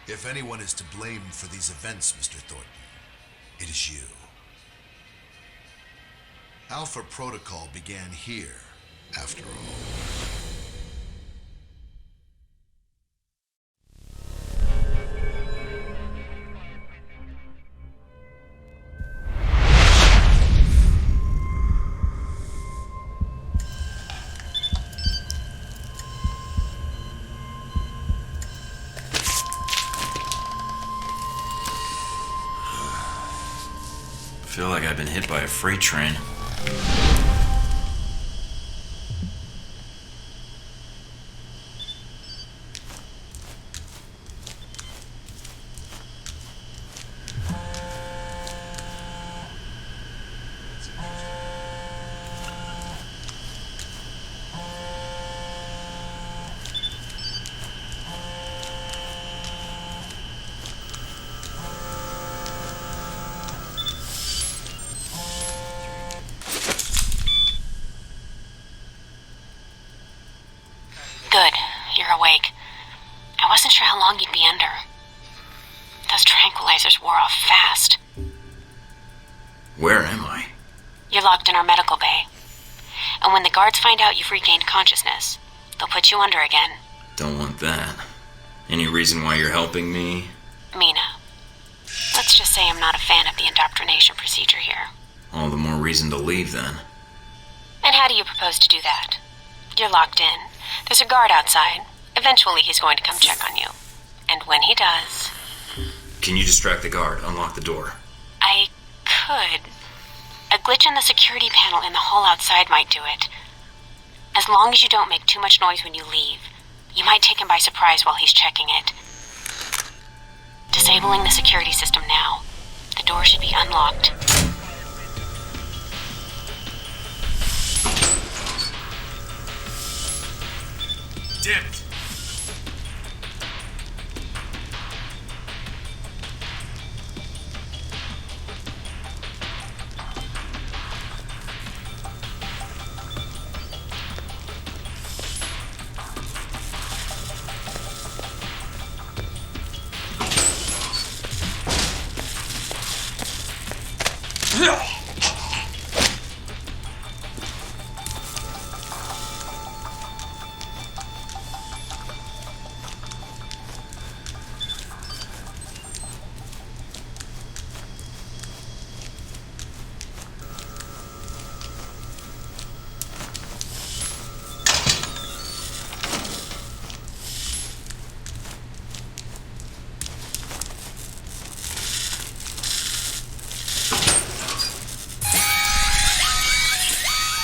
If anyone is to blame for these events, Mr. Thornton, it is you. Альфа-протокол began here, after all. I feel like I've been hit by a freight train. Good, you're awake. I wasn't sure how long you'd be under. Those tranquilizers wore off fast. Where am I? You're locked in our medical bay. And when the guards find out you've regained consciousness, they'll put you under again. Don't want that. Any reason why you're helping me? Mina. Let's just say I'm not a fan of the indoctrination procedure here. All the more reason to leave, then. And how do you propose to do that? You're locked in. There's a guard outside. Eventually he's going to come check on you. And when he does... Can you distract the guard? Unlock the door. I could. A glitch in the security panel in the hall outside might do it. As long as you don't make too much noise when you leave, you might take him by surprise while he's checking it. Disabling the security system now. The door should be unlocked. Damn it!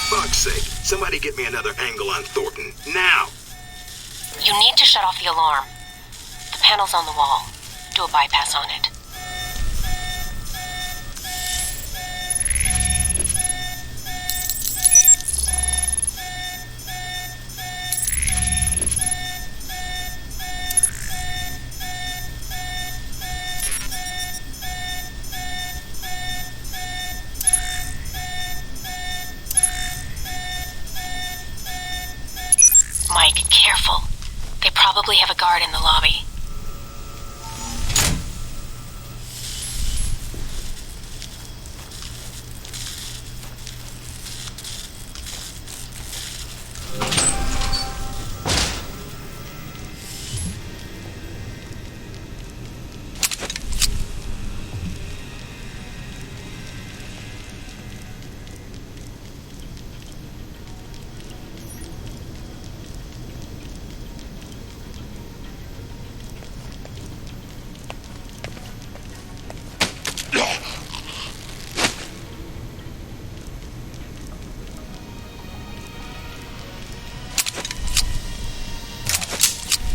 Fuck's sake, somebody get me another angle on Thornton, now! You need to shut off the alarm. The panel's on the wall. Do a bypass on it. Mike, careful. They probably have a guard in the lobby.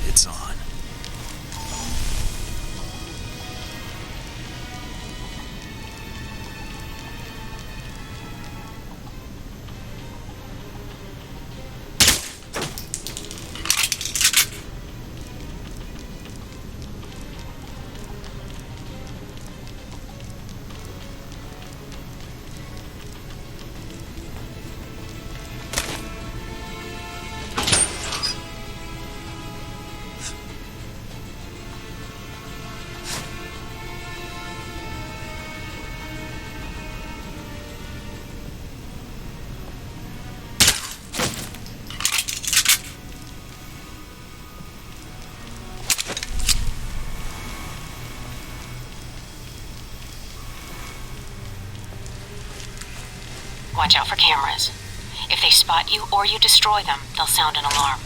It's on. Watch out for cameras. If they spot you or you destroy them, they'll sound an alarm.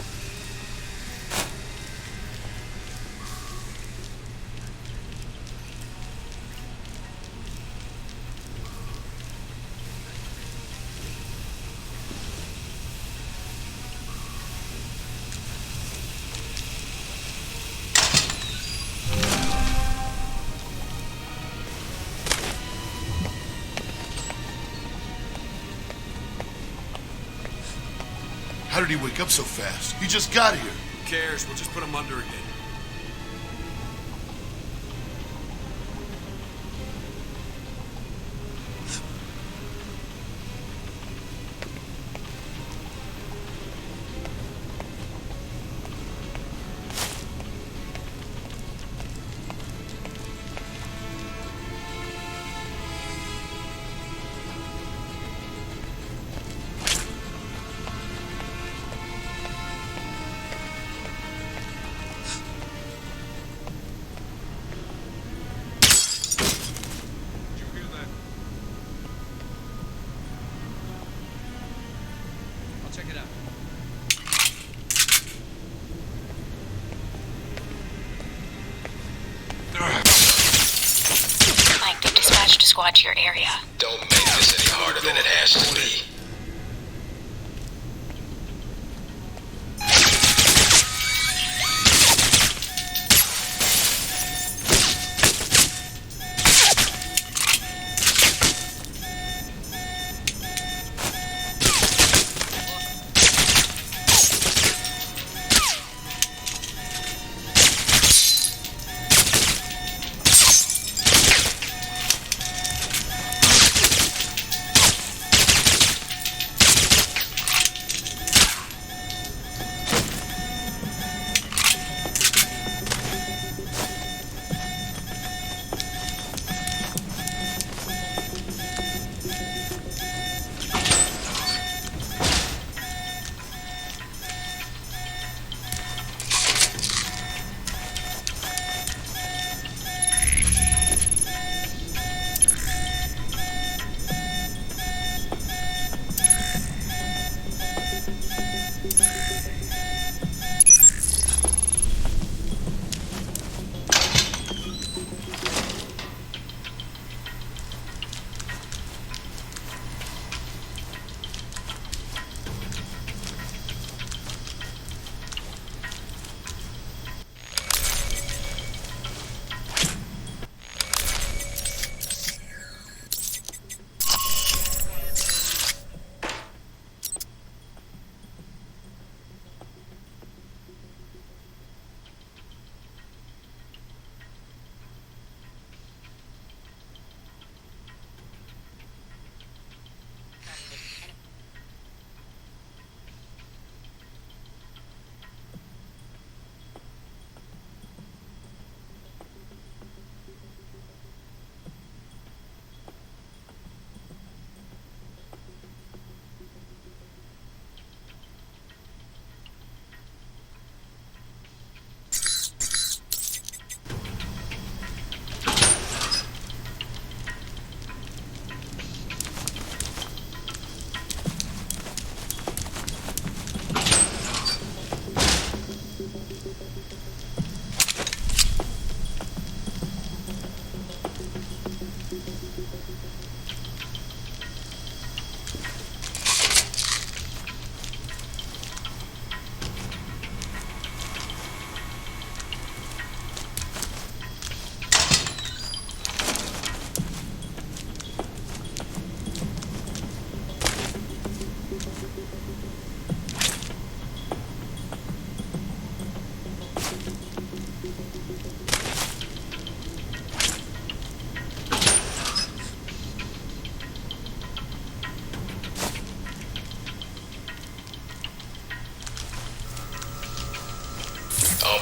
How did he wake up so fast? He just got here. Who cares? We'll just put him under again. Mike, they've dispatched a squad to your area. Don't make this any harder than it has to be.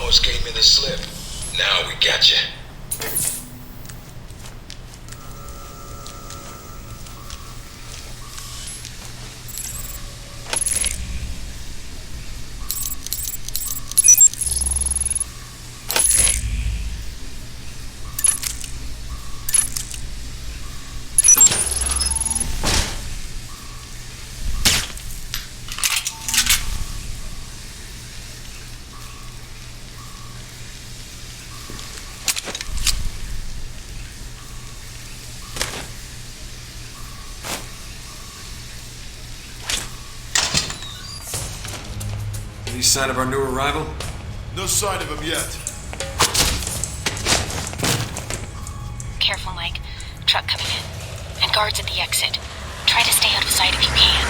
almost gave me the slip. Now we got you. Any sign of our new arrival? No sign of him yet. Careful, Mike. Truck coming in. And guards at the exit. Try to stay out of sight if you can.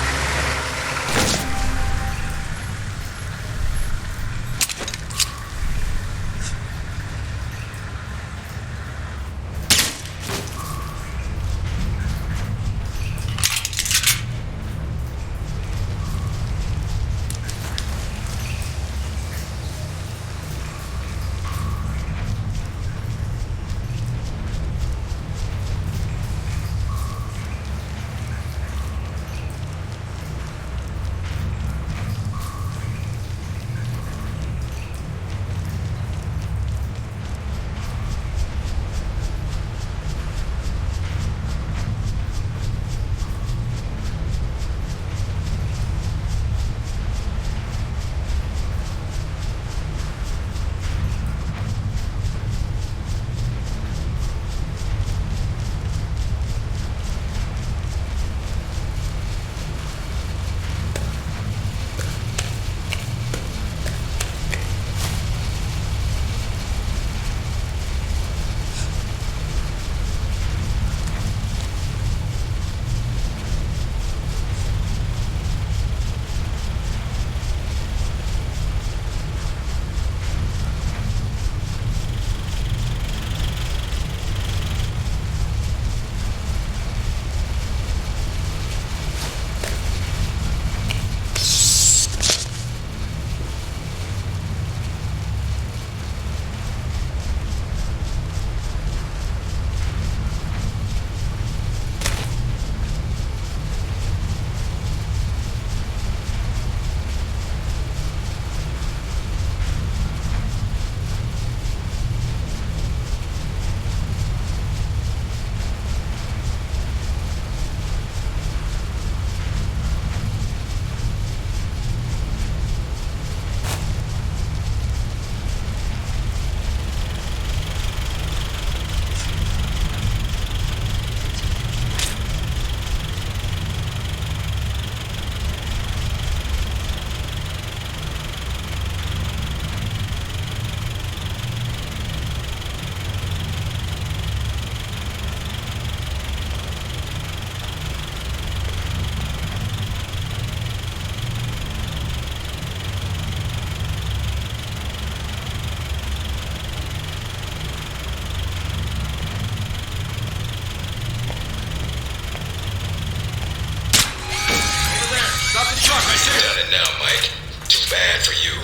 Done it now, Mike. Too bad for you.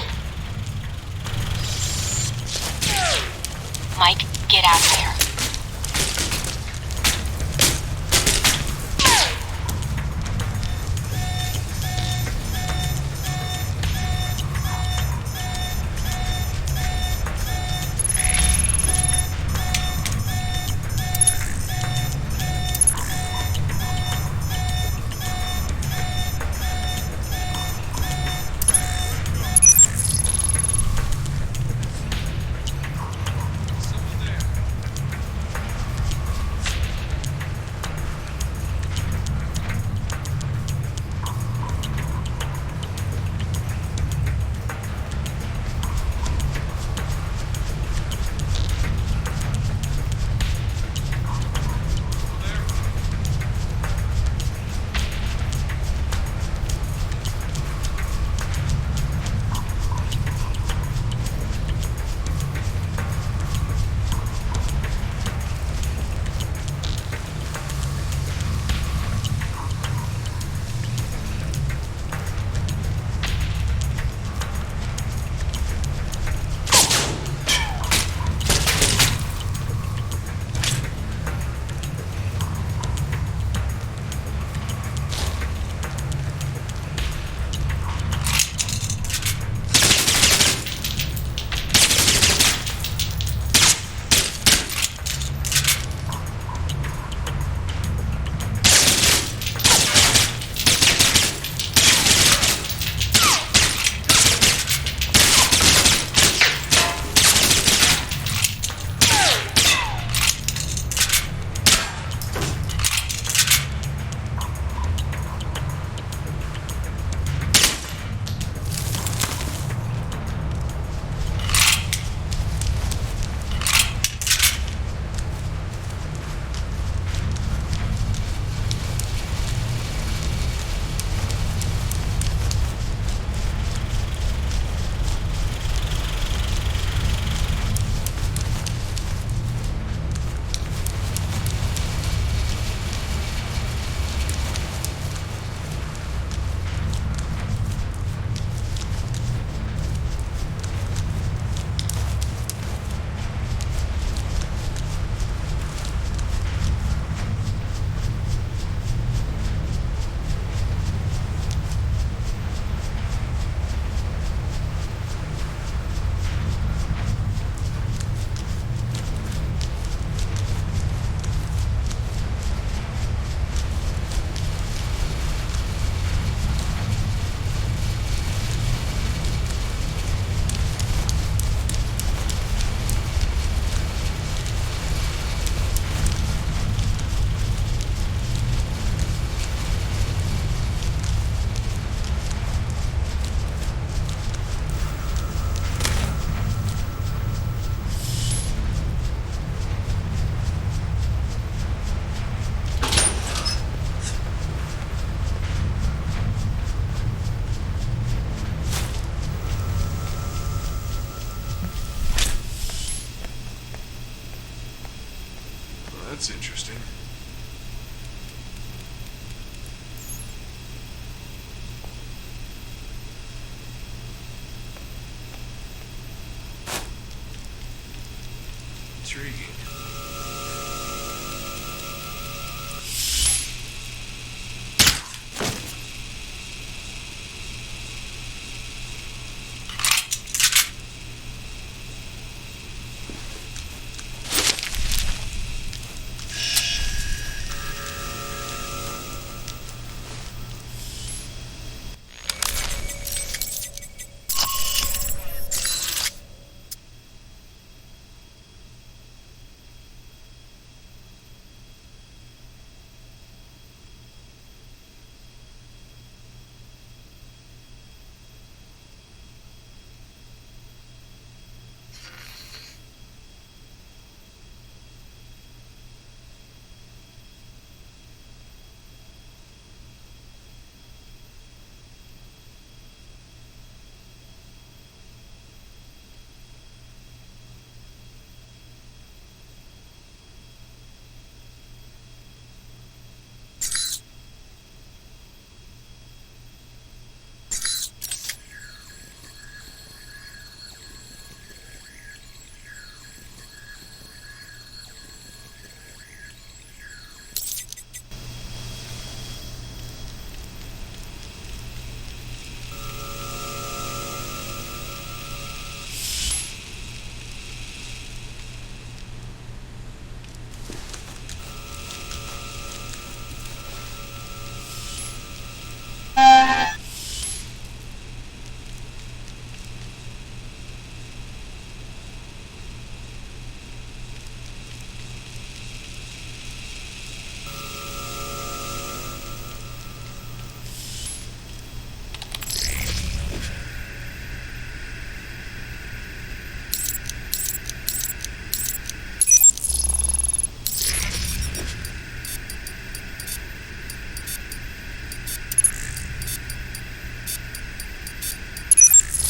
Mike, get out of there. That's interesting. Intriguing.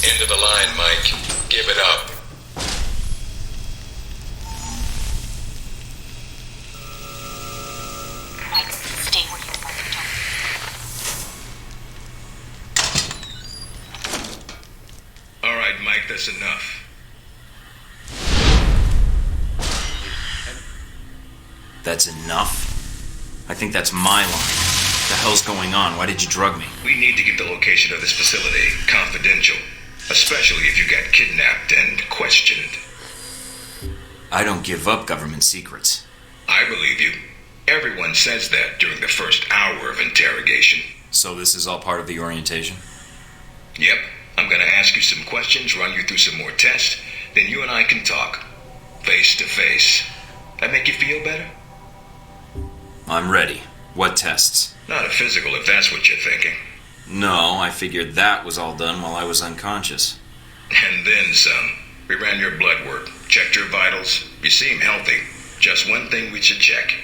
End of the line, Mike. Give it up. Mike, stay where you are. Don't. All right, Mike, that's enough. That's enough? I think that's my line. What the hell's going on? Why did you drug me? We need to get the location of this facility confidential, especially if you got kidnapped and questioned. I don't give up government secrets. I believe you. Everyone says that during the first hour of interrogation. So this is all part of the orientation? Yep. I'm gonna ask you some questions, run you through some more tests, then you and I can talk. Face to face. That make you feel better? I'm ready. What tests? Not a physical, if that's what you're thinking. No, I figured that was all done while I was unconscious. And then some. We ran your blood work, checked your vitals. You seem healthy. Just one thing we should check.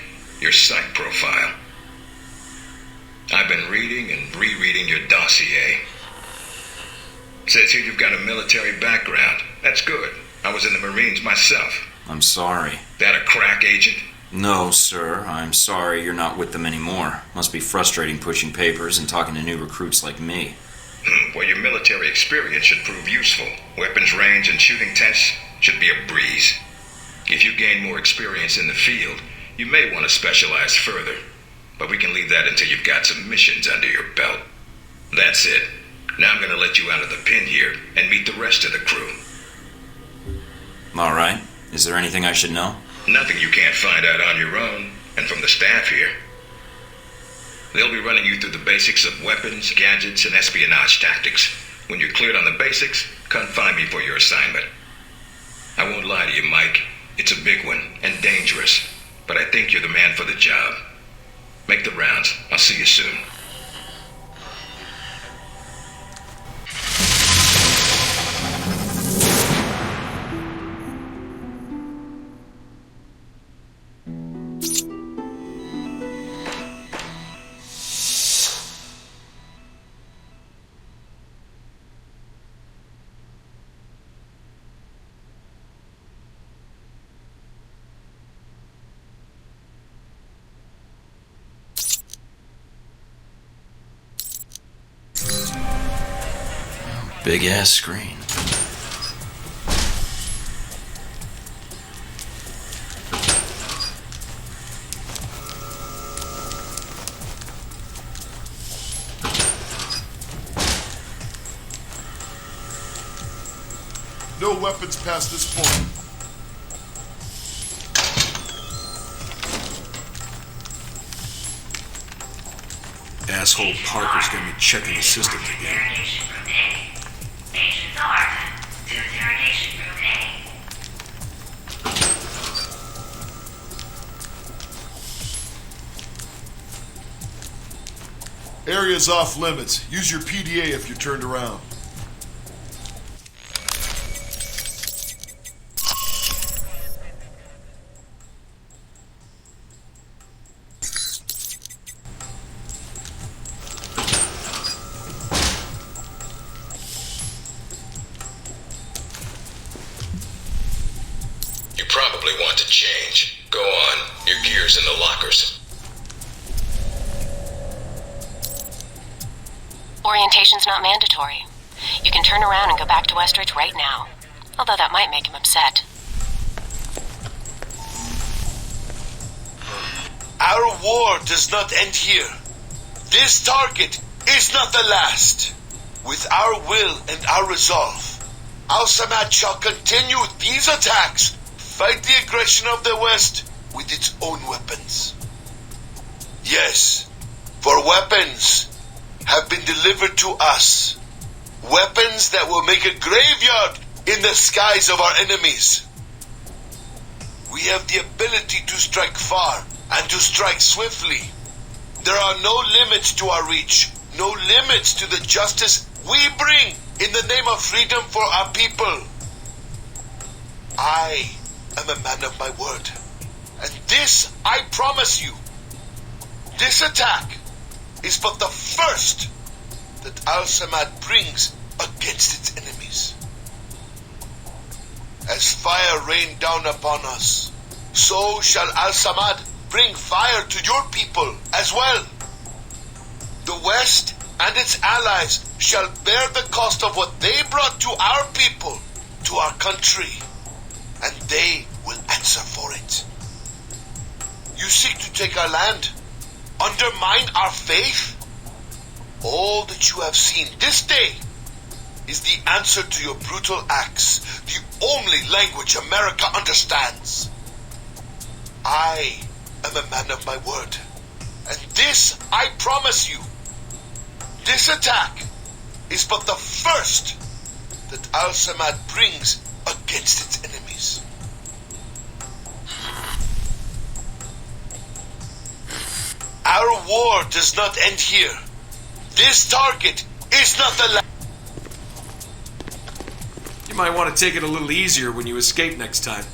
Your psych profile. I've been reading and rereading your dossier. Says here you've got a military background. That's good. I was in the Marines myself. I'm sorry. That a crack agent? No, sir. I'm sorry you're not with them anymore. Must be frustrating pushing papers and talking to new recruits like me. Well, your military experience should prove useful. Weapons range and shooting tests should be a breeze. If you gain more experience in the field, you may want to specialize further. But we can leave that until you've got some missions under your belt. That's it. Now I'm going to let you out of the pen here and meet the rest of the crew. All right. Is there anything I should know? Nothing you can't find out on your own, and from the staff here. They'll be running you through the basics of weapons, gadgets, and espionage tactics. When you're cleared on the basics, come find me for your assignment. I won't lie to you, Mike. It's a big one, and dangerous. But I think you're the man for the job. Make the rounds. I'll see you soon. Big ass screen. No weapons past this point. Asshole Parker's gonna be checking the systems again. Area's off limits. Use your PDA if you're turned around. You probably want to change. Go on. Your gear's in the lockers. Orientation's not mandatory. You can turn around and go back to Westridge right now. Although that might make him upset. Our war does not end here. This target is not the last. With our will and our resolve, Al-Samad shall continue these attacks, fight the aggression of the West with its own weapons. Yes, for weapons have been delivered to us. Weapons that will make a graveyard in the skies of our enemies. We have the ability to strike far and to strike swiftly. There are no limits to our reach, no limits to the justice we bring in the name of freedom for our people. I am a man of my word, and this I promise you. This attack is but the first that Al-Samad brings against its enemies. As fire rained down upon us, so shall Al-Samad bring fire to your people as well. The West and its allies shall bear the cost of what they brought to our people, to our country, and they will answer for it. You seek to take our land, undermine our faith? All that you have seen this day is the answer to your brutal acts, the only language America understands. I am a man of my word, and this I promise you. This attack is but the first that Al-Samad brings against its enemies. Our war does not end here. This target is not the last. You might want to take it a little easier when you escape next time.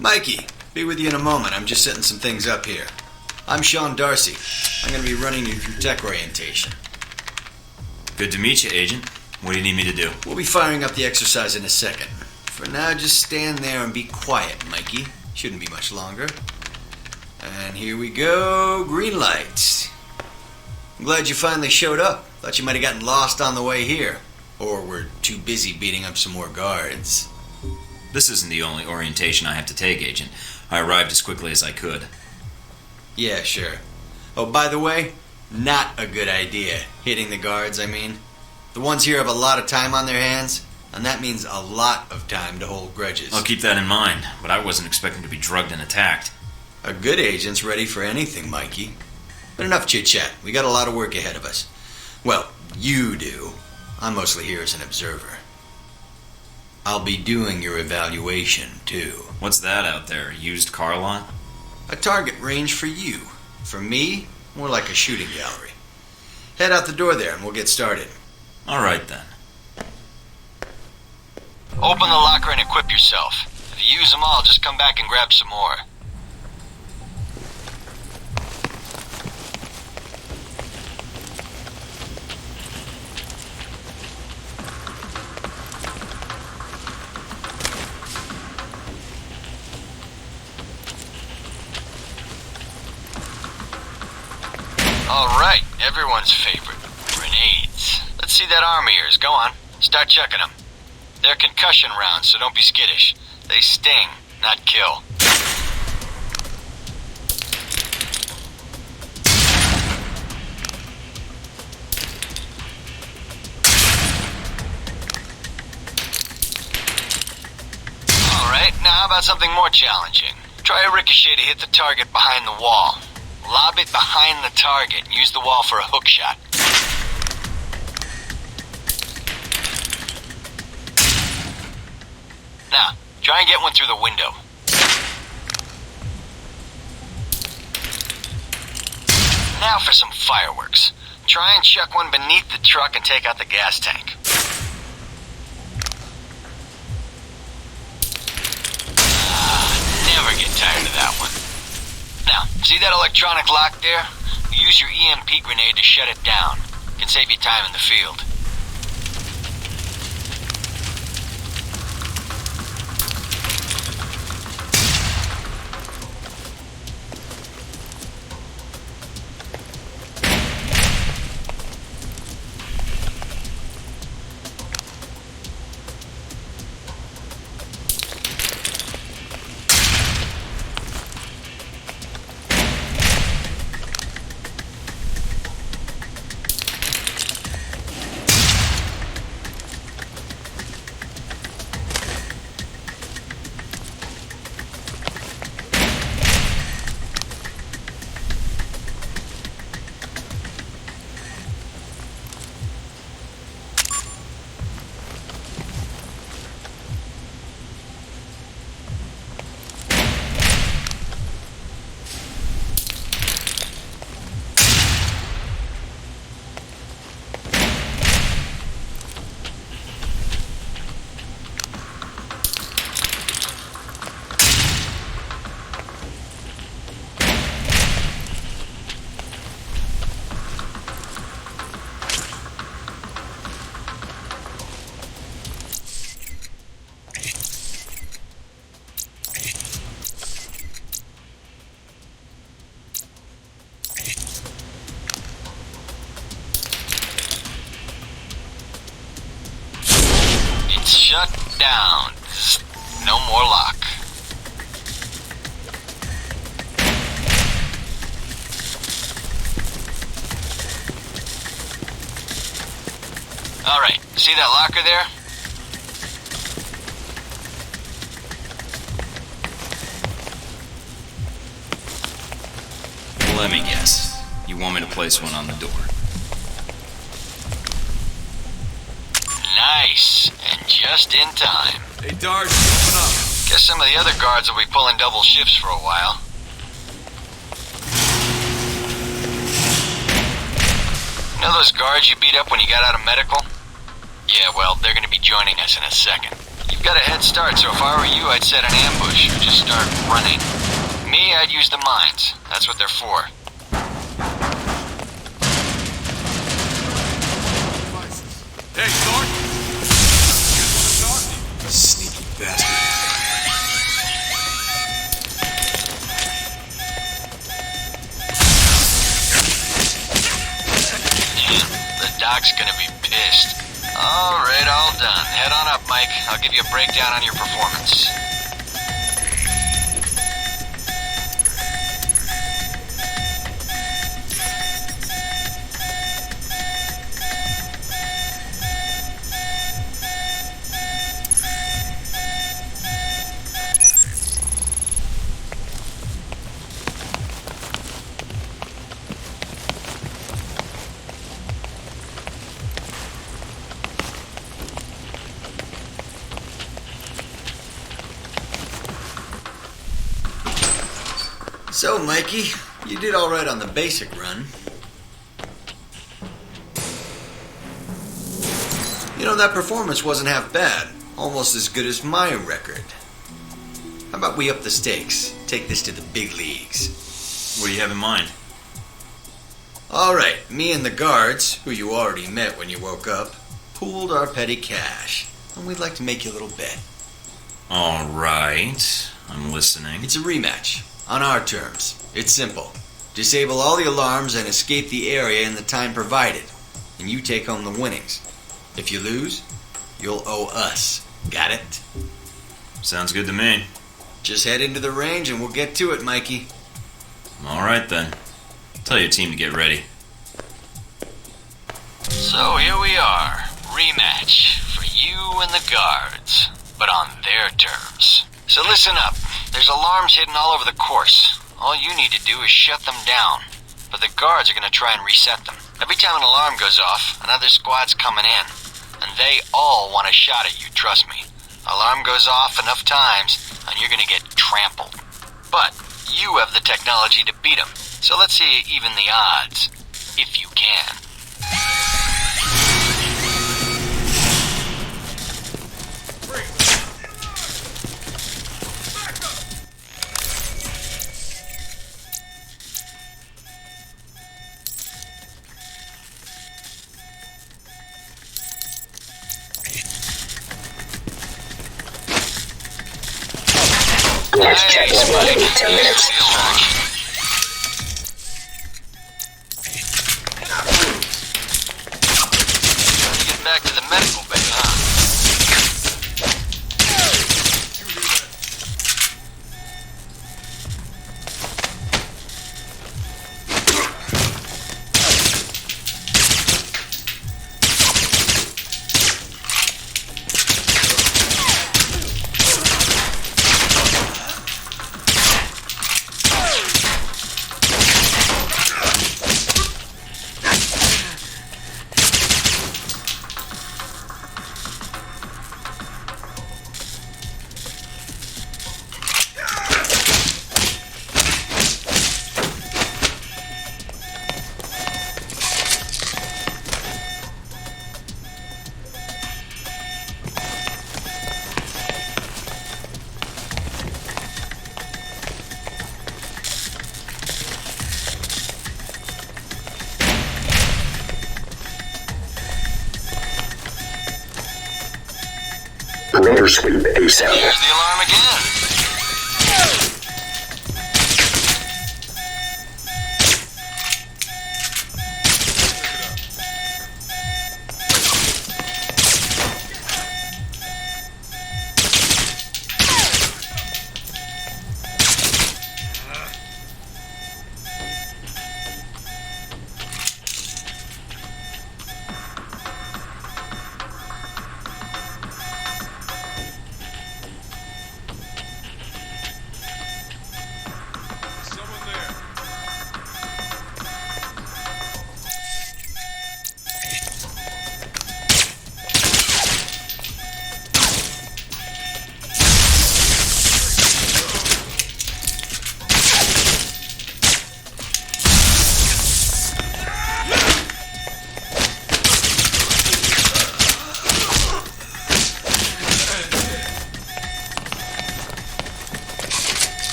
Mikey, be with you in a moment. I'm just setting some things up here. I'm Sean Darcy. I'm going to be running you through tech orientation. Good to meet you, Agent. What do you need me to do? We'll be firing up the exercise in a second. For now, just stand there and be quiet, Mikey. Shouldn't be much longer. And here we go. Green lights. I'm glad you finally showed up. Thought you might have gotten lost on the way here. Or were too busy beating up some more guards. This isn't the only orientation I have to take, Agent. I arrived as quickly as I could. Yeah, sure. Oh, by the way, not a good idea. Hitting the guards, I mean. The ones here have a lot of time on their hands, and that means a lot of time to hold grudges. I'll keep that in mind, but I wasn't expecting to be drugged and attacked. A good agent's ready for anything, Mikey. But enough chit-chat. We got a lot of work ahead of us. Well, you do. I'm mostly here as an observer. I'll be doing your evaluation, too. What's that out there, a used car lot? A target range for you. For me, more like a shooting gallery. Head out the door there and we'll get started. All right, then. Open the locker and equip yourself. If you use them all, just come back and grab some more. Alright, everyone's favorite. Grenades. Let's see that arm of yours. Go on. Start checking them. They're concussion rounds, so don't be skittish. They sting, not kill. Alright, now how about something more challenging? Try a ricochet to hit the target behind the wall. Lob it behind the target and use the wall for a hook shot. Now, try and get one through the window. Now for some fireworks. Try and chuck one beneath the truck and take out the gas tank. Never get tired of that one. Now, see that electronic lock there? Use your EMP grenade to shut it down. Can save you time in the field. Shut down. No more lock. All right, see that locker there? Let me guess. You want me to place one on the door? Nice, and just in time. Hey, Dart, open up. Guess some of the other guards will be pulling double shifts for a while. You know those guards you beat up when you got out of medical? Yeah, well, they're gonna be joining us in a second. You've got a head start, so if I were you, I'd set an ambush or just start running. Me, I'd use the mines. That's what they're for. Hey, Thornton! Sneaky bastard. Man, the doc's gonna be pissed. Alright, all done. Head on up, Mike. I'll give you a breakdown on your performance. So, Mikey, you did all right on the basic run. You know, that performance wasn't half bad. Almost as good as my record. How about we up the stakes? Take this to the big leagues. What do you have in mind? All right, me and the guards, who you already met when you woke up, pooled our petty cash. And we'd like to make you a little bet. All right, I'm listening. It's a rematch. On our terms. It's simple. Disable all the alarms and escape the area in the time provided. And you take home the winnings. If you lose, you'll owe us. Got it? Sounds good to me. Just head into the range and we'll get to it, Mikey. All right, then. Tell your team to get ready. So here we are. Rematch for you and the guards. But on their terms. So listen up. There's alarms hidden all over the course. All you need to do is shut them down. But the guards are going to try and reset them. Every time an alarm goes off, another squad's coming in. And they all want a shot at you, trust me. Alarm goes off enough times, and you're going to get trampled. But you have the technology to beat them. So let's see you even the odds. If you can. Let's check in in 10 minutes. Get back to the medical bay, huh? Rotor sweep ASAP. Here's the alarm again.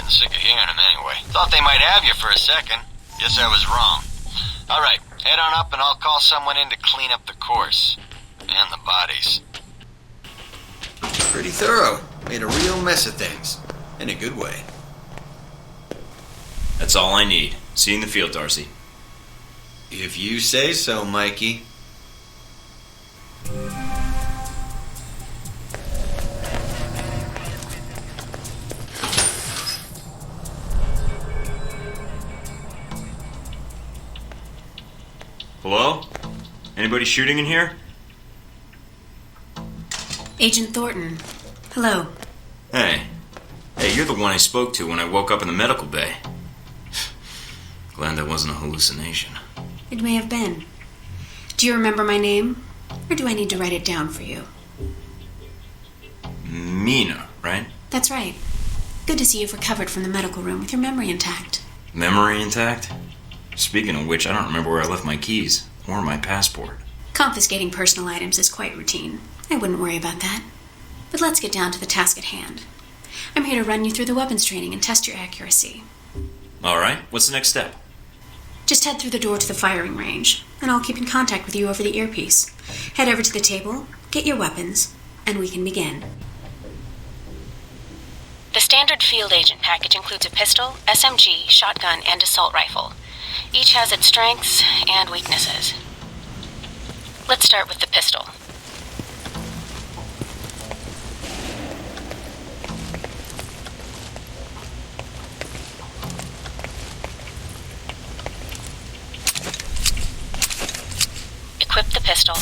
getting sick of hearing them anyway. Thought they might have you for a second. Guess I was wrong. All right, head on up and I'll call someone in to clean up the course. And the bodies. Pretty thorough. Made a real mess of things. In a good way. That's all I need. See you in the field, Darcy. If you say so, Mikey. Hello? Anybody shooting in here? Agent Thornton. Hello. Hey. Hey, you're the one I spoke to when I woke up in the medical bay. Glad that wasn't a hallucination. It may have been. Do you remember my name? Or do I need to write it down for you? Mina, right? That's right. Good to see you've recovered from the medical room with your memory intact. Memory intact? Speaking of which, I don't remember where I left my keys or my passport. Confiscating personal items is quite routine. I wouldn't worry about that. But let's get down to the task at hand. I'm here to run you through the weapons training and test your accuracy. All right, what's the next step? Just head through the door to the firing range, and I'll keep in contact with you over the earpiece. Head over to the table, get your weapons, and we can begin. The standard field agent package includes a pistol, SMG, shotgun, and assault rifle. Each has its strengths and weaknesses. Let's start with the pistol. Equip the pistol,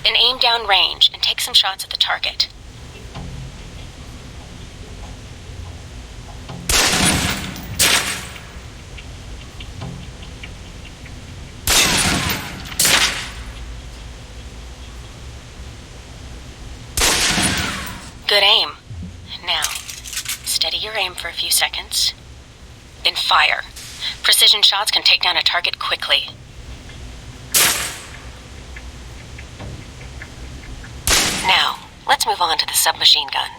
then aim down range and take some shots at the target. Good aim. Now, steady your aim for a few seconds, then fire. Precision shots can take down a target quickly. Now, let's move on to the submachine gun.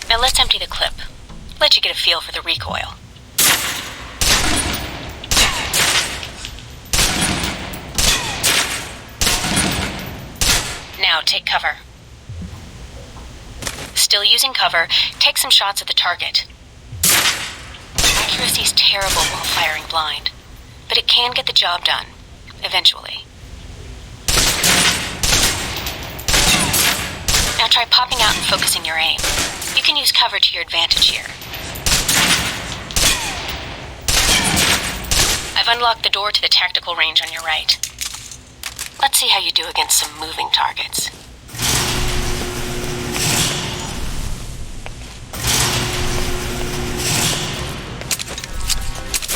Now let's empty the clip. Let you get a feel for the recoil. Now take cover. Still using cover, take some shots at the target. Accuracy's terrible while firing blind, but it can get the job done. Eventually. Now try popping out and focusing your aim. You can use cover to your advantage here. I've unlocked the door to the tactical range on your right. Let's see how you do against some moving targets.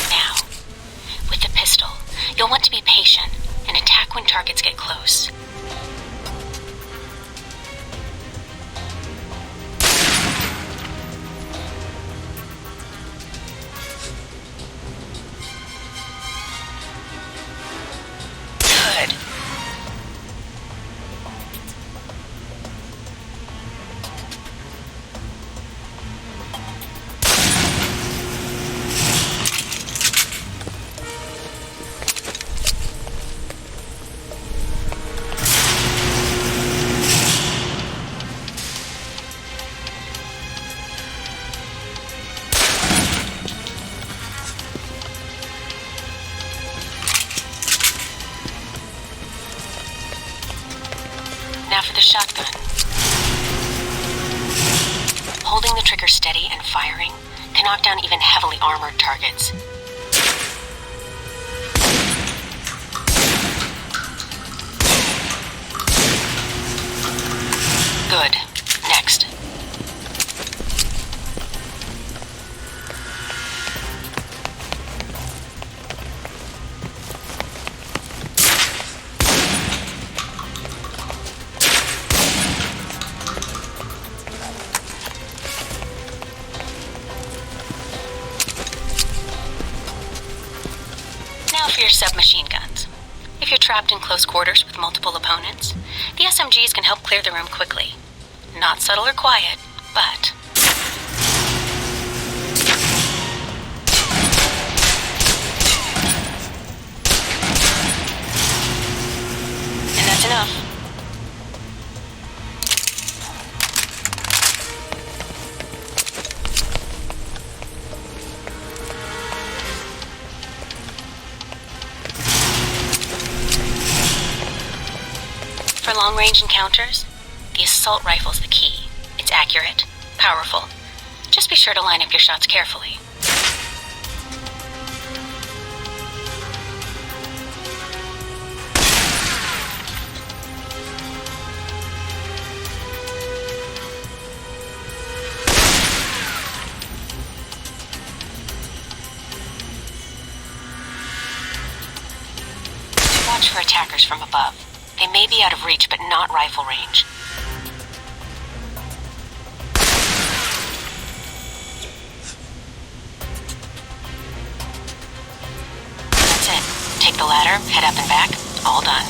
Now, with the pistol, you'll want to be patient and attack when targets get close. Good. Now for the shotgun. Holding the trigger steady and firing can knock down even heavily armored targets. Good. Next. Now for your submachine guns. If you're trapped in close quarters with multiple opponents, the SMGs can help clear the room quickly. Not subtle or quiet, but... And that's enough. For long-range encounters, the assault rifle's the key. It's accurate, powerful. Just be sure to line up your shots carefully. Watch for attackers from above. They may be out of reach, but not rifle range. That's it. Take the ladder, head up and back. All done.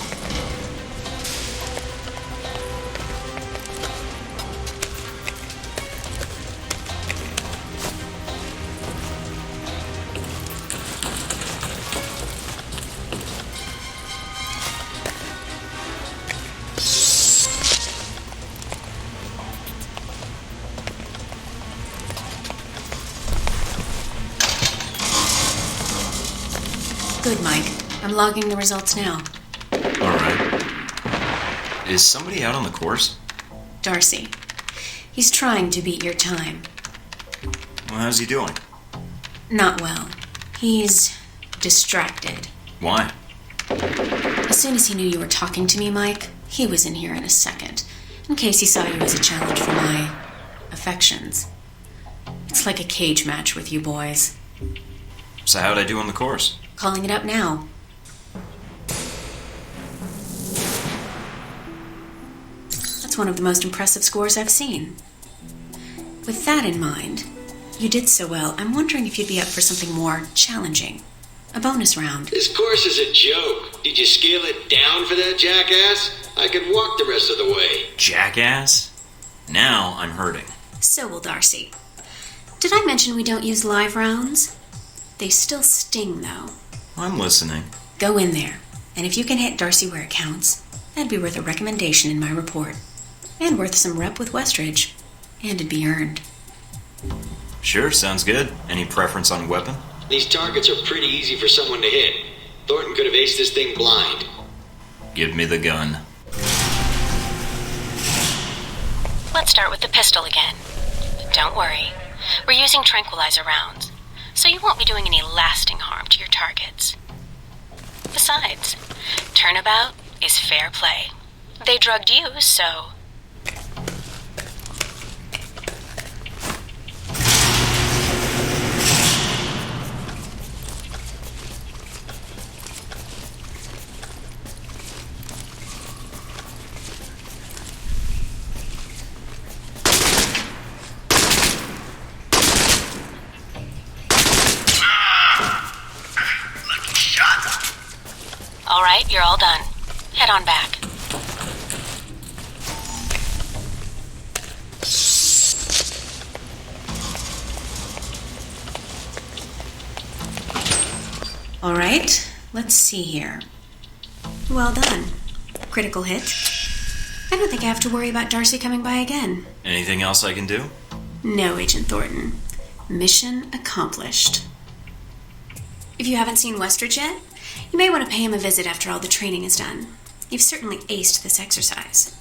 Good, Mike. I'm logging the results now. Alright. Is somebody out on the course? Darcy. He's trying to beat your time. Well, how's he doing? Not well. He's distracted. Why? As soon as he knew you were talking to me, Mike, he was in here in a second, in case he saw you as a challenge for my affections. It's like a cage match with you boys. So how'd I do on the course? Calling it up now. That's one of the most impressive scores I've seen. With that in mind, you did so well, I'm wondering if you'd be up for something more challenging. A bonus round. This course is a joke. Did you scale it down for that jackass? I could walk the rest of the way. Jackass? Now I'm hurting. So will Darcy. Did I mention we don't use live rounds? They still sting, though. I'm listening. Go in there, and if you can hit Darcy where it counts, that'd be worth a recommendation in my report. And worth some rep with Westridge. And it'd be earned. Sure, sounds good. Any preference on weapon? These targets are pretty easy for someone to hit. Thornton could have aced this thing blind. Give me the gun. Let's start with the pistol again. But don't worry. We're using tranquilizer rounds, so you won't be doing any lasting harm to your targets. Besides, turnabout is fair play. They drugged you, so... All right, you're all done. Head on back. All right, let's see here. Well done. Critical hit. I don't think I have to worry about Darcy coming by again. Anything else I can do? No, Agent Thornton. Mission accomplished. If you haven't seen Westridge yet, you may want to pay him a visit after all the training is done. You've certainly aced this exercise.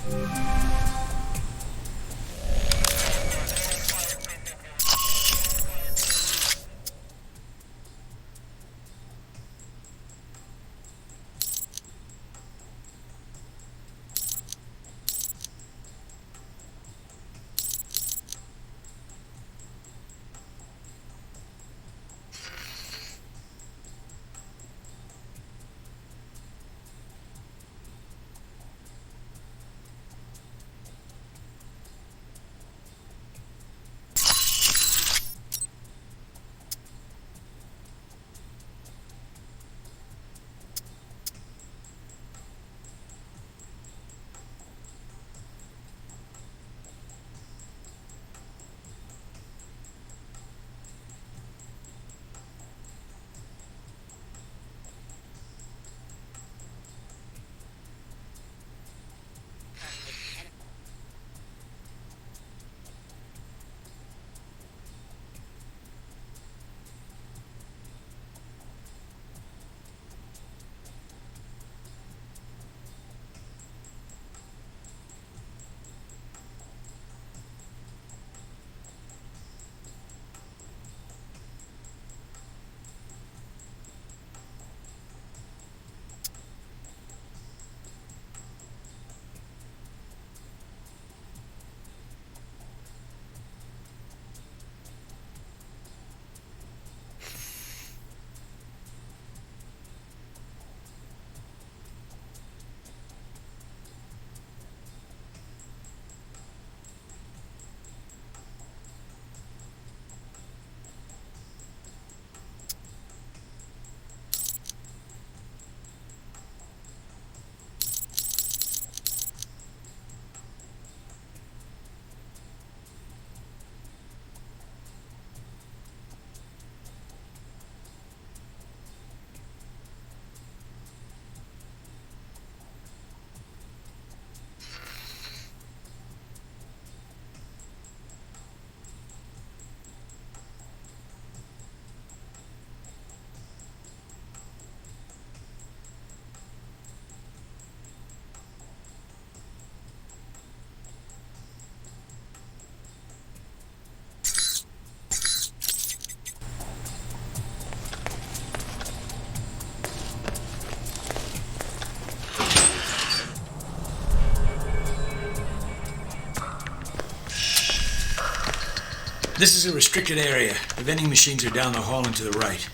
This is a restricted area. The vending machines are down the hall and to the right.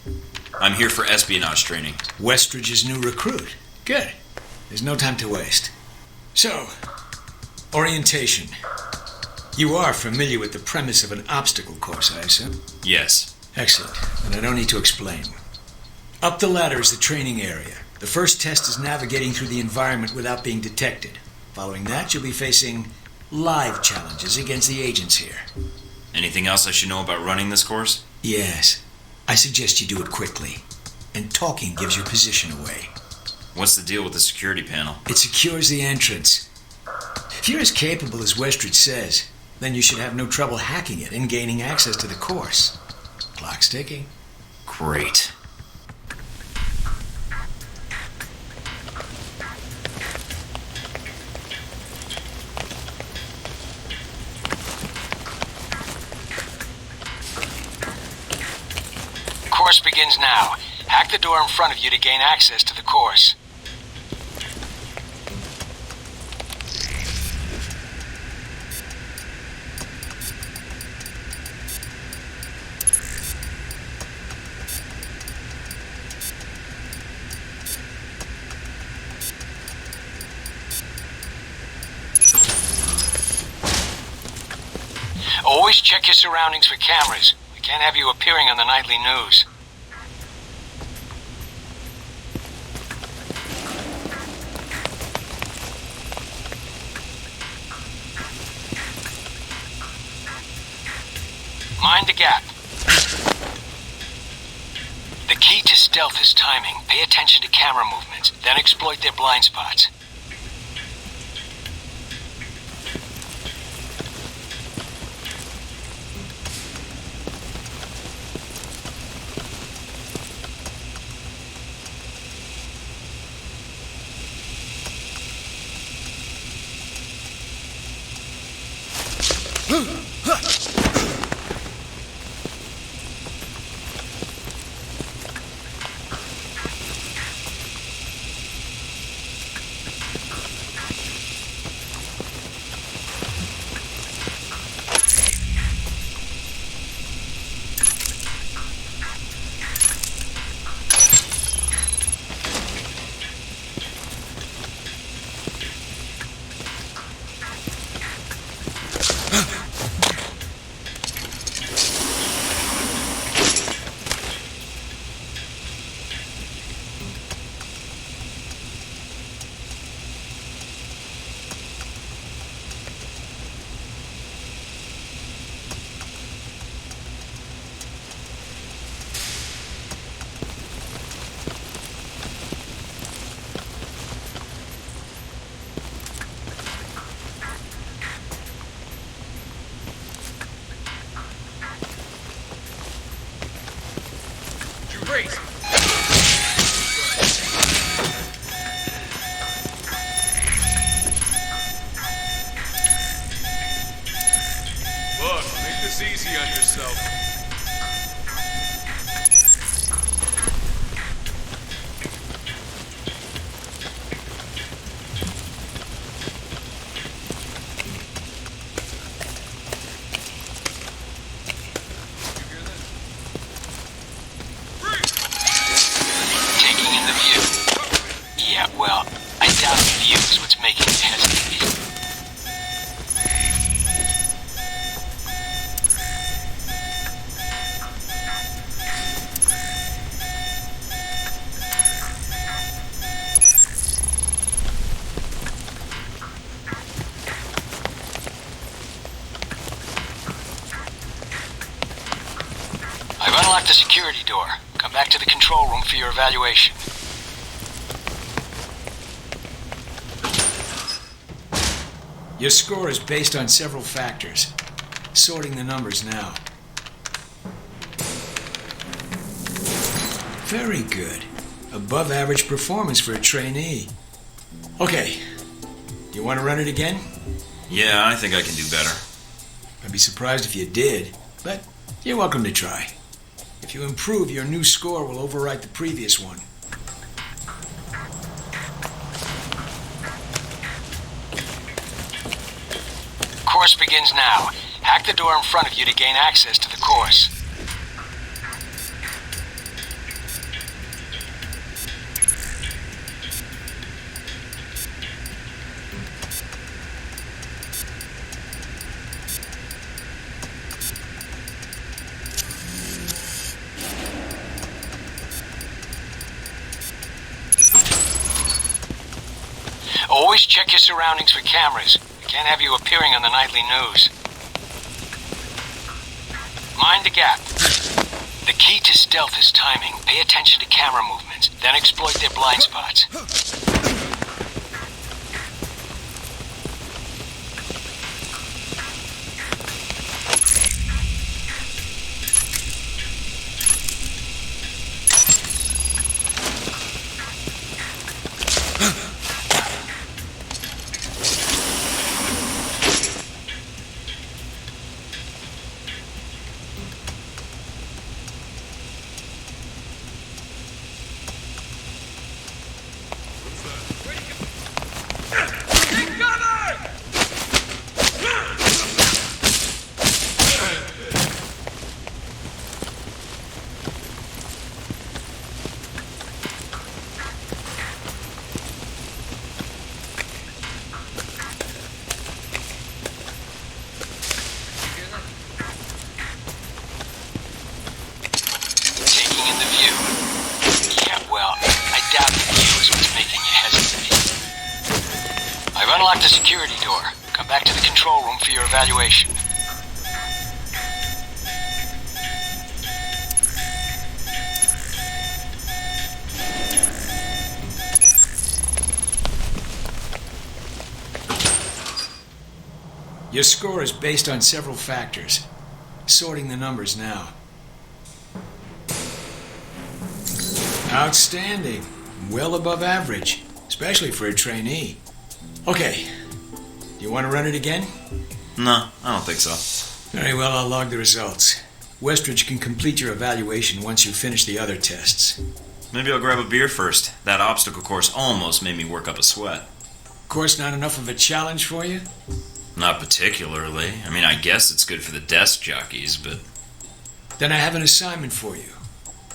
I'm here for espionage training. Westridge's new recruit. Good. There's no time to waste. So, orientation. You are familiar with the premise of an obstacle course, I assume? Yes. Excellent. And I don't need to explain. Up the ladder is the training area. The first test is navigating through the environment without being detected. Following that, you'll be facing live challenges against the agents here. Anything else I should know about running this course? Yes. I suggest you do it quickly. And talking gives your position away. What's the deal with the security panel? It secures the entrance. If you're as capable as Westridge says, then you should have no trouble hacking it and gaining access to the course. Clock's ticking. Great. Course begins now. Hack the door in front of you to gain access to the course. Always check your surroundings for cameras. We can't have you appearing on the nightly news. Mind the gap. The key to stealth is timing. Pay attention to camera movements, then exploit their blind spots. Easy on yourself. Taking in the view. Yeah, well, I doubt the view is what's making you hesitate. I've unlocked the security door. Come back to the control room for your evaluation. Your score is based on several factors. Sorting the numbers now. Very good. Above average performance for a trainee. Okay. You want to run it again? Yeah, I think I can do better. I'd be surprised if you did, but you're welcome to try. If you improve, your new score will overwrite the previous one. Course begins now. Hack the door in front of you to gain access to the course. Always check your surroundings for cameras. We can't have you appearing on the nightly news. Mind the gap. The key to stealth is timing. Pay attention to camera movements, then exploit their blind spots. Unlock the security door. Come back to the control room for your evaluation. Your score is based on several factors. Sorting the numbers now. Outstanding. Well above average, especially for a trainee. Okay. Do you want to run it again? No, I don't think so. Very well, I'll log the results. Westridge can complete your evaluation once you finish the other tests. Maybe I'll grab a beer first. That obstacle course almost made me work up a sweat. Course not enough of a challenge for you? Not particularly. I mean, I guess it's good for the desk jockeys, but... Then I have an assignment for you.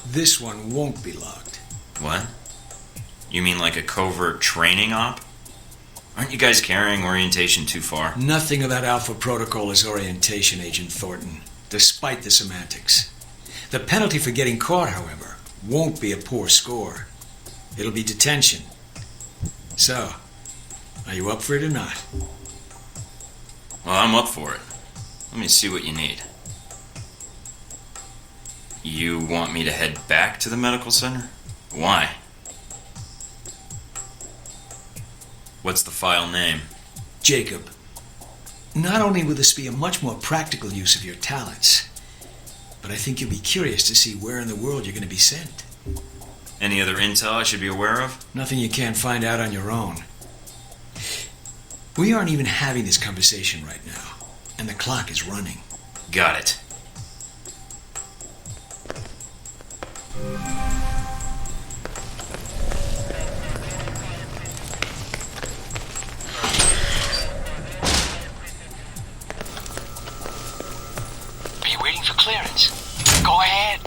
This one won't be logged. What? You mean like a covert training op? Aren't you guys carrying orientation too far? Nothing about Alpha-Protocol is orientation, Agent Thornton, despite the semantics. The penalty for getting caught, however, won't be a poor score. It'll be detention. So, are you up for it or not? Well, I'm up for it. Let me see what you need. You want me to head back to the medical center? Why? What's the file name? Jacob. Not only will this be a much more practical use of your talents, but I think you'll be curious to see where in the world you're going to be sent. Any other intel I should be aware of? Nothing you can't find out on your own. We aren't even having this conversation right now, and the clock is running. Got it. Are you waiting for clearance? Go ahead.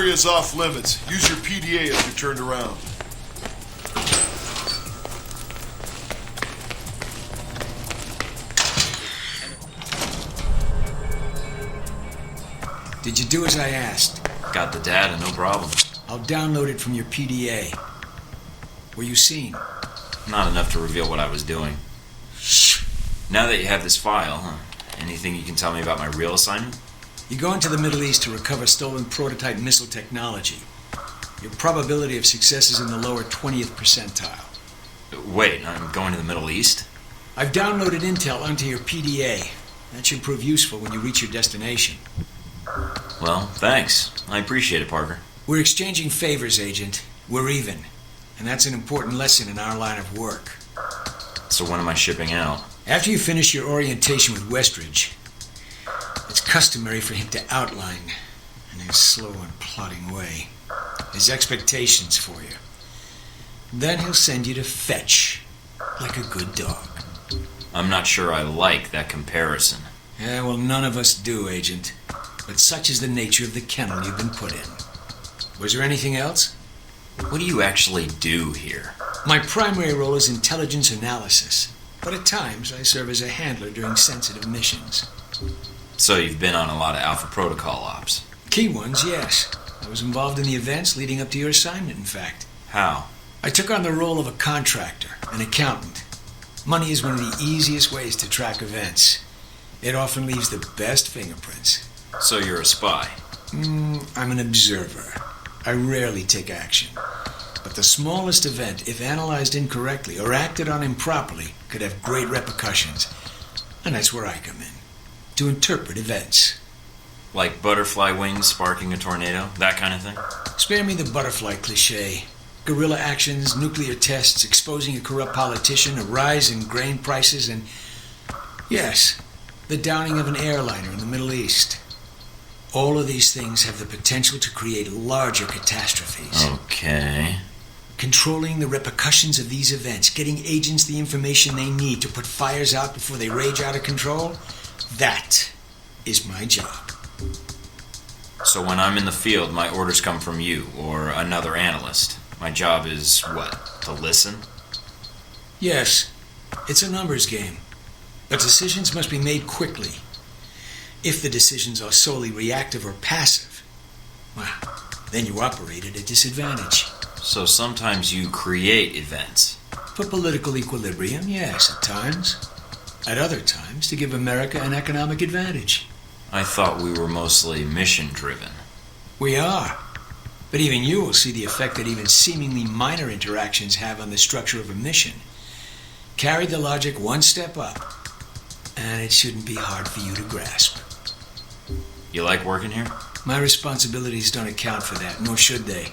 area is off limits. Use your PDA if you're turned around. Did you do as I asked? Got the data, no problem. I'll download it from your PDA. Were you seen? Not enough to reveal what I was doing. Shh. Now that you have this file, anything you can tell me about my real assignment? You go into the Middle East to recover stolen prototype missile technology. Your probability of success is in the lower 20th percentile. Wait, I'm going to the Middle East? I've downloaded intel onto your PDA. That should prove useful when you reach your destination. Well, thanks. I appreciate it, Parker. We're exchanging favors, Agent. We're even. And that's an important lesson in our line of work. So when am I shipping out? After you finish your orientation with Westridge, it's customary for him to outline, in his slow and plodding way, his expectations for you. Then he'll send you to fetch, like a good dog. I'm not sure I like that comparison. Yeah, well, none of us do, Agent. But such is the nature of the kennel you've been put in. Was there anything else? What do you actually do here? My primary role is intelligence analysis, but at times I serve as a handler during sensitive missions. So you've been on a lot of Alpha-protocol ops? Key ones, yes. I was involved in the events leading up to your assignment, in fact. How? I took on the role of a contractor, an accountant. Money is one of the easiest ways to track events. It often leaves the best fingerprints. So you're a spy? I'm an observer. I rarely take action. But the smallest event, if analyzed incorrectly or acted on improperly, could have great repercussions. And that's where I come in. To interpret events. Like butterfly wings sparking a tornado? That kind of thing? Spare me the butterfly cliché. Guerrilla actions, nuclear tests, exposing a corrupt politician, a rise in grain prices, and... yes, the downing of an airliner in the Middle East. All of these things have the potential to create larger catastrophes. Okay. Controlling the repercussions of these events, getting agents the information they need to put fires out before they rage out of control, that is my job. So when I'm in the field, my orders come from you or another analyst. My job is what? To listen? Yes. It's a numbers game. But decisions must be made quickly. If the decisions are solely reactive or passive, well, then you operate at a disadvantage. So sometimes you create events. For political equilibrium, yes, at times. At other times, to give America an economic advantage. I thought we were mostly mission-driven. We are. But even you will see the effect that even seemingly minor interactions have on the structure of a mission. Carry the logic one step up, and it shouldn't be hard for you to grasp. You like working here? My responsibilities don't account for that, nor should they.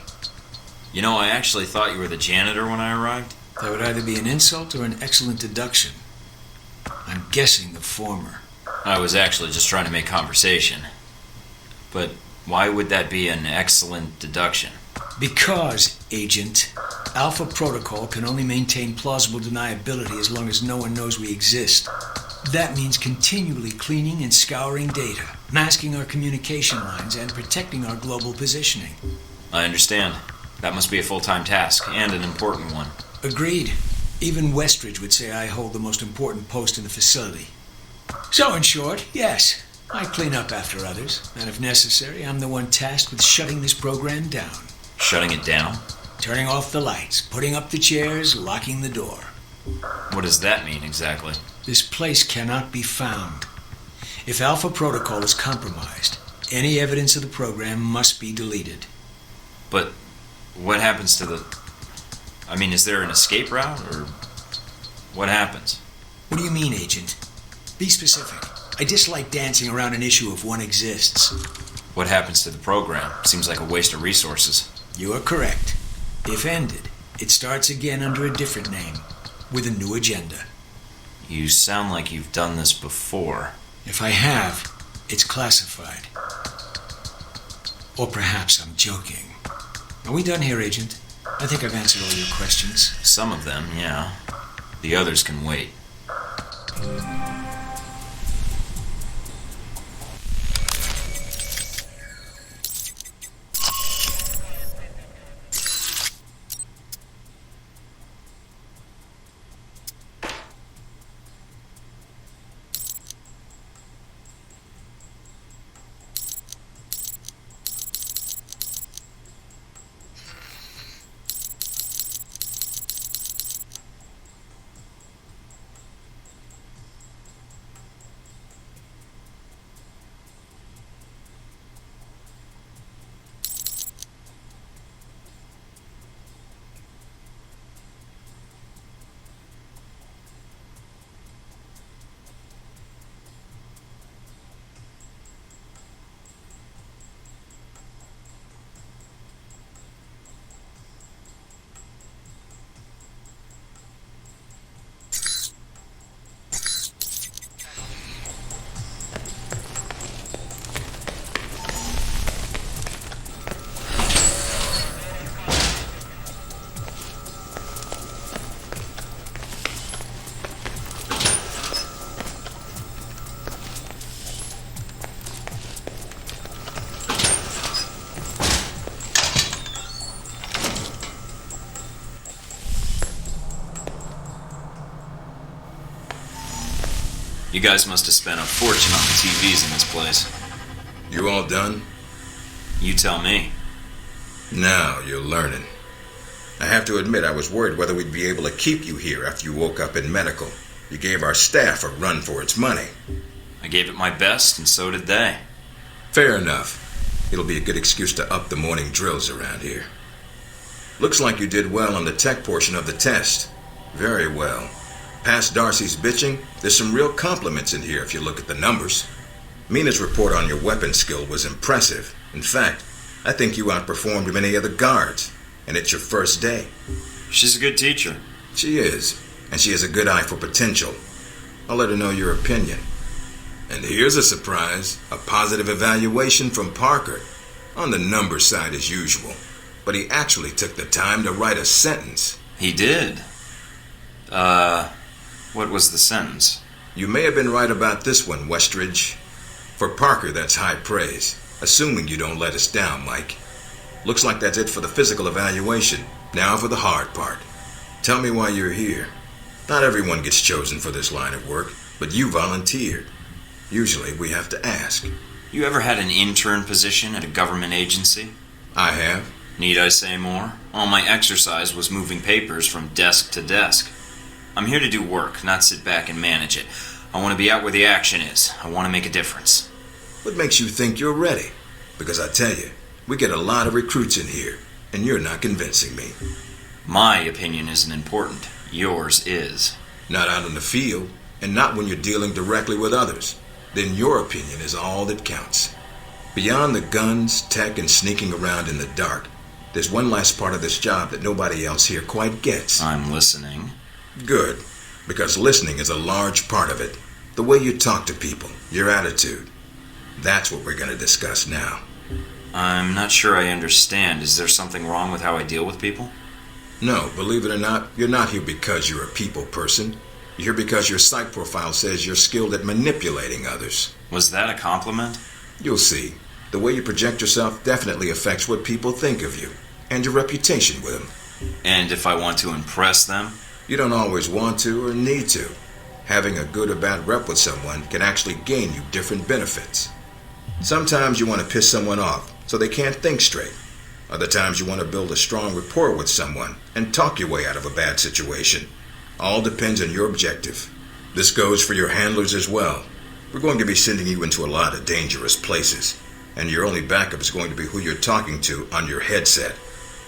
You know, I actually thought you were the janitor when I arrived. That would either be an insult or an excellent deduction. I'm guessing the former. I was actually just trying to make conversation. But why would that be an excellent deduction? Because, Agent, Alpha-protocol can only maintain plausible deniability as long as no one knows we exist. That means continually cleaning and scouring data, masking our communication lines, and protecting our global positioning. I understand. That must be a full-time task, and an important one. Agreed. Even Westridge would say I hold the most important post in the facility. So, in short, yes, I clean up after others, and if necessary, I'm the one tasked with shutting this program down. Shutting it down? Turning off the lights, putting up the chairs, locking the door. What does that mean, exactly? This place cannot be found. If Alpha-protocol is compromised, any evidence of the program must be deleted. But what happens to the... I mean, is there an escape route, or what happens? What do you mean, Agent? Be specific. I dislike dancing around an issue if one exists. What happens to the program? Seems like a waste of resources. You are correct. If ended, it starts again under a different name, with a new agenda. You sound like you've done this before. If I have, it's classified. Or perhaps I'm joking. Are we done here, Agent? I think I've answered all your questions. Some of them, yeah. The others can wait. You guys must have spent a fortune on the TVs in this place. You all done? You tell me. Now you're learning. I have to admit I was worried whether we'd be able to keep you here after you woke up in medical. You gave our staff a run for its money. I gave it my best, and so did they. Fair enough. It'll be a good excuse to up the morning drills around here. Looks like you did well on the tech portion of the test. Very well. Past Darcy's bitching, there's some real compliments in here if you look at the numbers. Mina's report on your weapon skill was impressive. In fact, I think you outperformed many of the guards. And it's your first day. She's a good teacher. She is. And she has a good eye for potential. I'll let her know your opinion. And here's a surprise. A positive evaluation from Parker. On the numbers side as usual. But he actually took the time to write a sentence. He did. What was the sentence? You may have been right about this one, Westridge. For Parker, that's high praise. Assuming you don't let us down, Mike. Looks like that's it for the physical evaluation. Now for the hard part. Tell me why you're here. Not everyone gets chosen for this line of work, but you volunteered. Usually we have to ask. You ever had an intern position at a government agency? I have. Need I say more? All my exercise was moving papers from desk to desk. I'm here to do work, not sit back and manage it. I want to be out where the action is. I want to make a difference. What makes you think you're ready? Because I tell you, we get a lot of recruits in here, and you're not convincing me. My opinion isn't important. Yours is. Not out in the field, and not when you're dealing directly with others. Then your opinion is all that counts. Beyond the guns, tech, and sneaking around in the dark, there's one last part of this job that nobody else here quite gets. I'm listening. Good, because listening is a large part of it. The way you talk to people, your attitude. That's what we're going to discuss now. I'm not sure I understand. Is there something wrong with how I deal with people? No, believe it or not, you're not here because you're a people person. You're here because your psych profile says you're skilled at manipulating others. Was that a compliment? You'll see. The way you project yourself definitely affects what people think of you, and your reputation with them. And if I want to impress them? You don't always want to or need to. Having a good or bad rep with someone can actually gain you different benefits. Sometimes you want to piss someone off so they can't think straight. Other times you want to build a strong rapport with someone and talk your way out of a bad situation. All depends on your objective. This goes for your handlers as well. We're going to be sending you into a lot of dangerous places, and your only backup is going to be who you're talking to on your headset.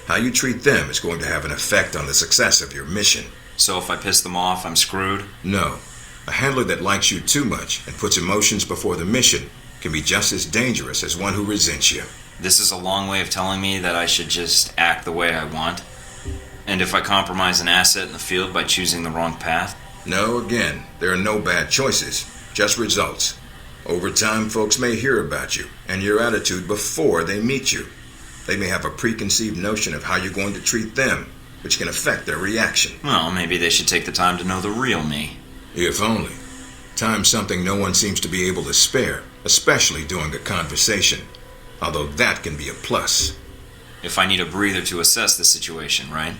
How you treat them is going to have an effect on the success of your mission. So if I piss them off, I'm screwed? No. A handler that likes you too much and puts emotions before the mission can be just as dangerous as one who resents you. This is a long way of telling me that I should just act the way I want? And if I compromise an asset in the field by choosing the wrong path? No, again, there are no bad choices, just results. Over time, folks may hear about you and your attitude before they meet you. They may have a preconceived notion of how you're going to treat them, which can affect their reaction. Well, maybe they should take the time to know the real me. If only. Time's something no one seems to be able to spare, especially during a conversation. Although that can be a plus. If I need a breather to assess the situation, right?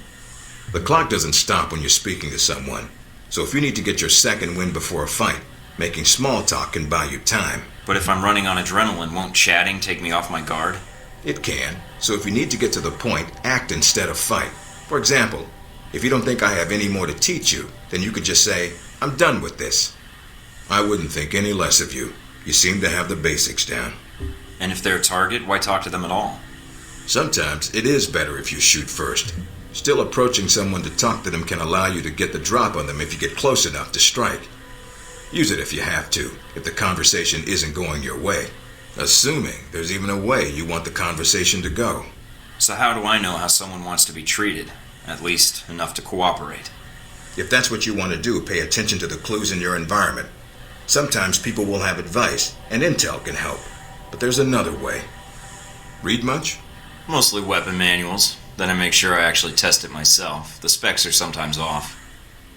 The clock doesn't stop when you're speaking to someone. So if you need to get your second win before a fight, making small talk can buy you time. But if I'm running on adrenaline, won't chatting take me off my guard? It can. So if you need to get to the point, act instead of fight. For example, if you don't think I have any more to teach you, then you could just say, I'm done with this. I wouldn't think any less of you. You seem to have the basics down. And if they're a target, why talk to them at all? Sometimes it is better if you shoot first. Still, approaching someone to talk to them can allow you to get the drop on them if you get close enough to strike. Use it if you have to, if the conversation isn't going your way. Assuming there's even a way you want the conversation to go. So how do I know how someone wants to be treated? At least enough to cooperate. If that's what you want to do, pay attention to the clues in your environment. Sometimes people will have advice, and intel can help. But there's another way. Read much? Mostly weapon manuals. Then I make sure I actually test it myself. The specs are sometimes off.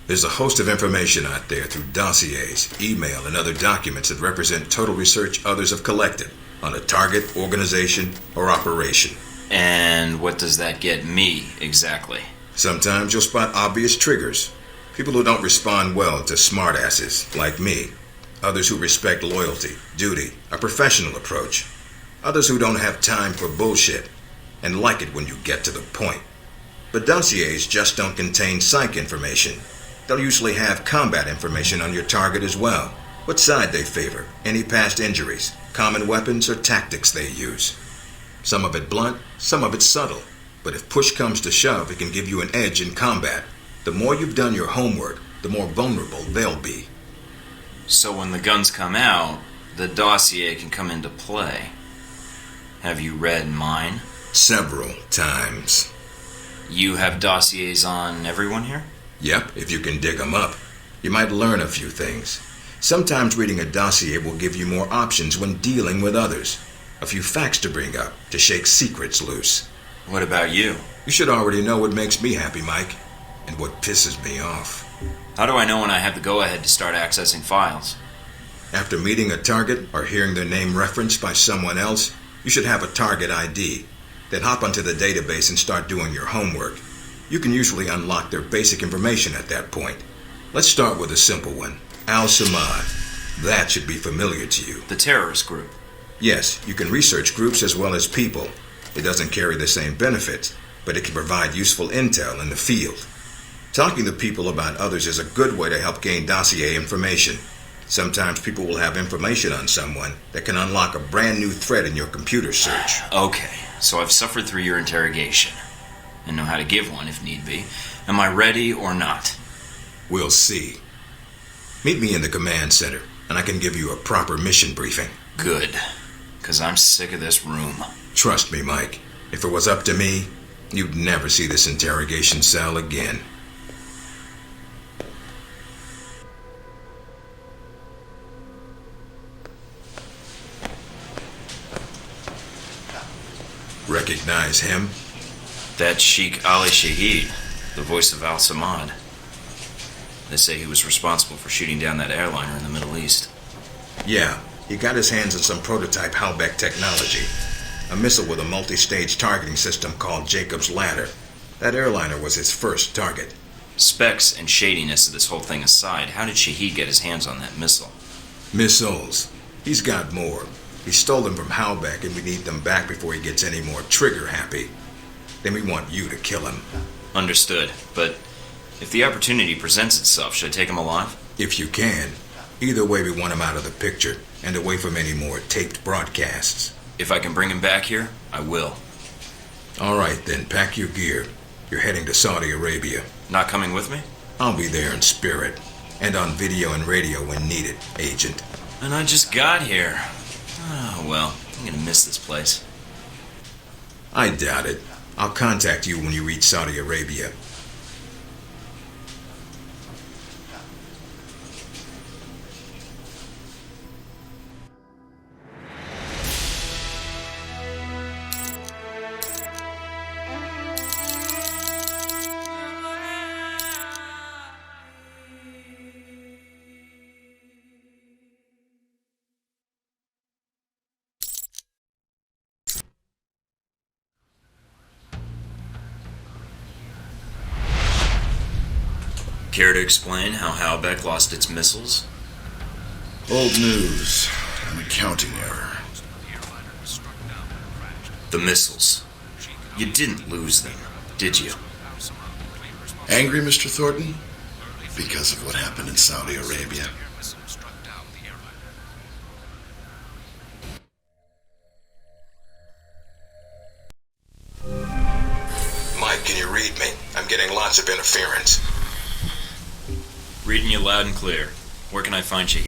There's a host of information out there through dossiers, email, and other documents that represent total research others have collected on a target, organization, or operation. And what does that get me, exactly? Sometimes you'll spot obvious triggers. People who don't respond well to smartasses, like me. Others who respect loyalty, duty, a professional approach. Others who don't have time for bullshit and like it when you get to the point. But dossiers just don't contain psych information. They'll usually have combat information on your target as well. What side they favor, any past injuries, common weapons or tactics they use. Some of it blunt, some of it subtle. But if push comes to shove, it can give you an edge in combat. The more you've done your homework, the more vulnerable they'll be. So when the guns come out, the dossier can come into play. Have you read mine? Several times. You have dossiers on everyone here? Yep, if you can dig them up. You might learn a few things. Sometimes reading a dossier will give you more options when dealing with others. A few facts to bring up, to shake secrets loose. What about you? You should already know what makes me happy, Mike, and what pisses me off. How do I know when I have the go-ahead to start accessing files? After meeting a target or hearing their name referenced by someone else, you should have a target ID. Then hop onto the database and start doing your homework. You can usually unlock their basic information at that point. Let's start with a simple one. Al-Samad. That should be familiar to you. The terrorist group. Yes, you can research groups as well as people. It doesn't carry the same benefits, but it can provide useful intel in the field. Talking to people about others is a good way to help gain dossier information. Sometimes people will have information on someone that can unlock a brand new thread in your computer search. Okay, so I've suffered through your interrogation and know how to give one if need be. Am I ready or not? We'll see. Meet me in the command center, and I can give you a proper mission briefing. Good, because I'm sick of this room. Trust me, Mike. If it was up to me, you'd never see this interrogation cell again. Recognize him? That's Sheikh Ali Shahid, the voice of Al-Samad. They say he was responsible for shooting down that airliner in the Middle East. Yeah, he got his hands on some prototype Halbech technology. A missile with a multi-stage targeting system called Jacob's Ladder. That airliner was his first target. Specs and shadiness of this whole thing aside, how did Shahid get his hands on that missile? Missiles. He's got more. He stole them from Halbech, and we need them back before he gets any more trigger-happy. Then we want you to kill him. Understood, but if the opportunity presents itself, should I take him alive? If you can. Either way, we want him out of the picture, and away from any more taped broadcasts. If I can bring him back here, I will. All right, then, pack your gear. You're heading to Saudi Arabia. Not coming with me? I'll be there in spirit, and on video and radio when needed, Agent. And I just got here. Oh, well, I'm gonna miss this place. I doubt it. I'll contact you when you reach Saudi Arabia. Care to explain how Halbech lost its missiles? Old news. An accounting error. The missiles. You didn't lose them, did you? Angry, Mr. Thornton? Because of what happened in Saudi Arabia. Mike, can you read me? I'm getting lots of interference. Reading you loud and clear. Where can I find you?